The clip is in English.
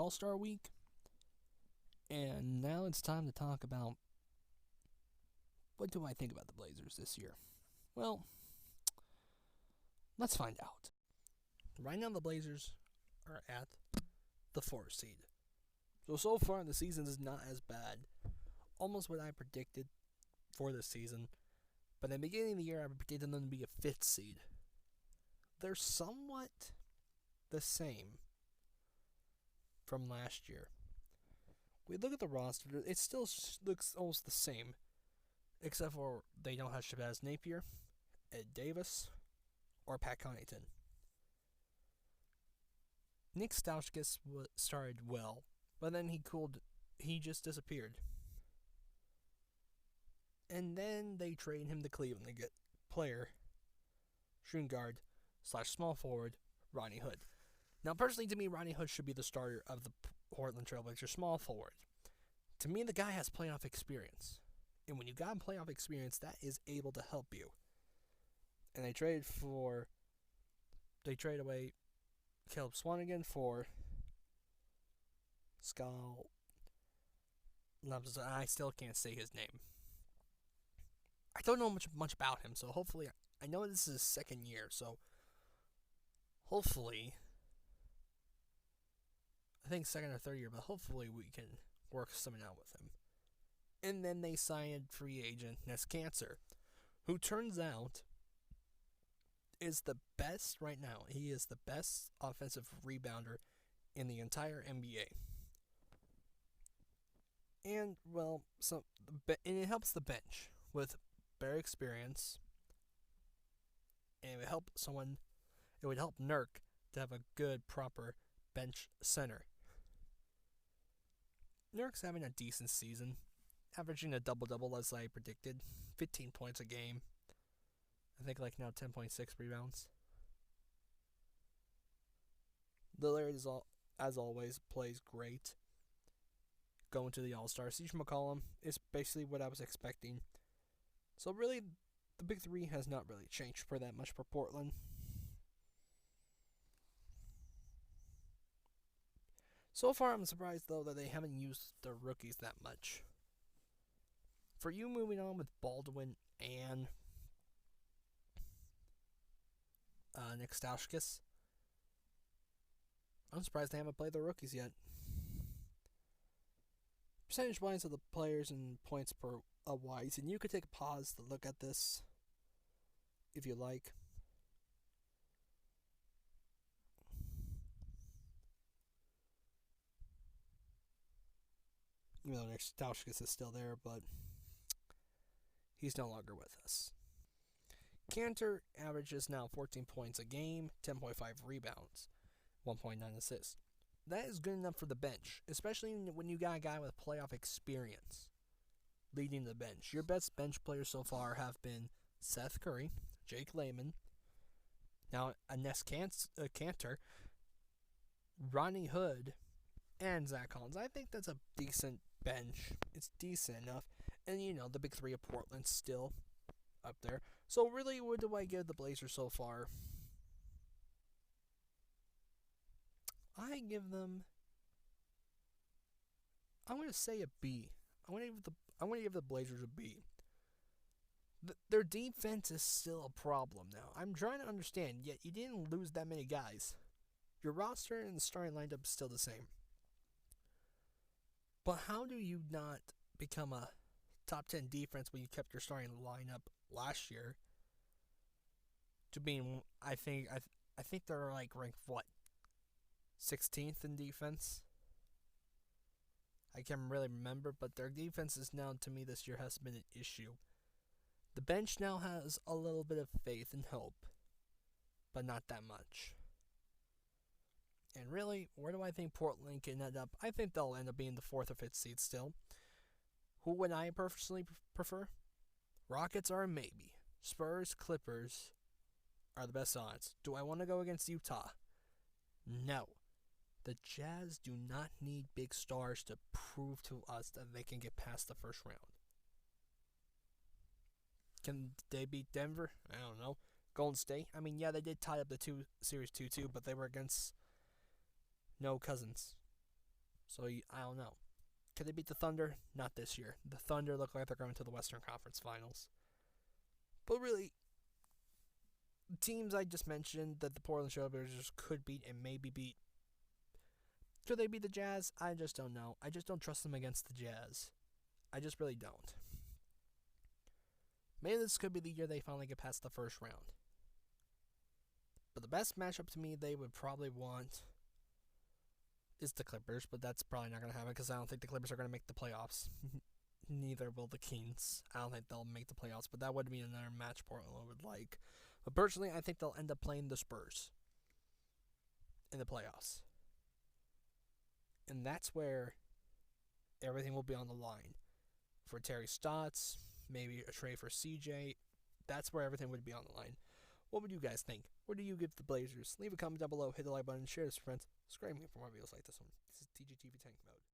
All-Star Week, and now it's time to talk about what do I think about the Blazers this year. Well, let's find out. Right now, the Blazers are at the 4th seed. So far, the season is not as bad. Almost what I predicted for this season. But in the beginning of the year, I predicted them to be a 5th seed. They're somewhat the same from last year. We look at the roster, it still looks almost the same. Except for they don't have Shabazz Napier, Ed Davis, or Pat Connaughton. Nick Stauskas started well, but then he just disappeared. And then they trade him to Cleveland to get player, shooting guard / small forward, Rodney Hood. Now, personally, to me, Rodney Hood should be the starter of the Portland Trailblazers small forward. To me, the guy has playoff experience. And when you got playoff experience, that is able to help you. And they traded away Caleb Swanigan for Skal. I still can't say his name. I don't know much about him, so hopefully, I know this is his second year, so hopefully, I think second or third year, but hopefully we can work something out with him. And then they signed free agent Ness Cancer, who turns out is the best right now. He is the best offensive rebounder in the entire NBA. And, and it helps the bench with better experience. And it would help Nurk to have a good, proper bench center. Nurk's having a decent season, averaging a double-double as I predicted, 15 points a game. I think now 10.6 rebounds. Lillard as always plays great. Going to the All-Star. CJ McCollum is basically what I was expecting. So really, the big three has not really changed for that much for Portland. So far, I'm surprised, though, that they haven't used their rookies that much. For you moving on with Baldwin and Nick Stauskas, I'm surprised they haven't played their rookies yet. Percentage-wise of the players and points per wise, and you could take a pause to look at this if you like. Even though Nick Stauskas is still there, but he's no longer with us. Cantor averages now 14 points a game, 10.5 rebounds, 1.9 assists. That is good enough for the bench, especially when you got a guy with playoff experience leading the bench. Your best bench players so far have been Seth Curry, Jake Layman, now Ness Cantor, Rodney Hood, and Zach Collins. I think that's a decent bench. It's decent enough. And, the big three of Portland still up there. So, really, what do I give the Blazers so far? I give them, I'm going to say a B. I'm going to give the Blazers a B. Their defense is still a problem now. I'm trying to understand, yet you didn't lose that many guys. Your roster and the starting lineup is still the same. But how do you not become a top 10 defense when you kept your starting lineup last year to being, I think they're ranked 16th in defense? I can't really remember, but their defense is now, to me, this year has been an issue. The bench now has a little bit of faith and hope, but not that much. And really, where do I think Portland can end up? I think they'll end up being the 4th or 5th seed still. Who would I personally prefer? Rockets are a maybe. Spurs, Clippers are the best odds. Do I want to go against Utah? No. The Jazz do not need big stars to prove to us that they can get past the first round. Can they beat Denver? I don't know. Golden State? I mean, yeah, they did tie up the series 2-2, but they were against no Cousins. So I don't know. Could they beat the Thunder? Not this year. The Thunder look like they're going to the Western Conference Finals. But really, teams I just mentioned that the Portland Trailblazers could beat and maybe beat. Could they beat the Jazz? I just don't know. I just don't trust them against the Jazz. I just really don't. Maybe this could be the year they finally get past the first round. But the best matchup to me they would probably want is the Clippers, but that's probably not going to happen because I don't think the Clippers are going to make the playoffs. Neither will the Kings. I don't think they'll make the playoffs, but that would be another match Portland would like. But personally, I think they'll end up playing the Spurs in the playoffs. And that's where everything will be on the line. For Terry Stotts, maybe a trade for CJ. That's where everything would be on the line. What would you guys think? What do you give the Blazers? Leave a comment down below, hit the like button, share this with friends. Subscribe me for more videos like this one. This is TGTV Tank Mode.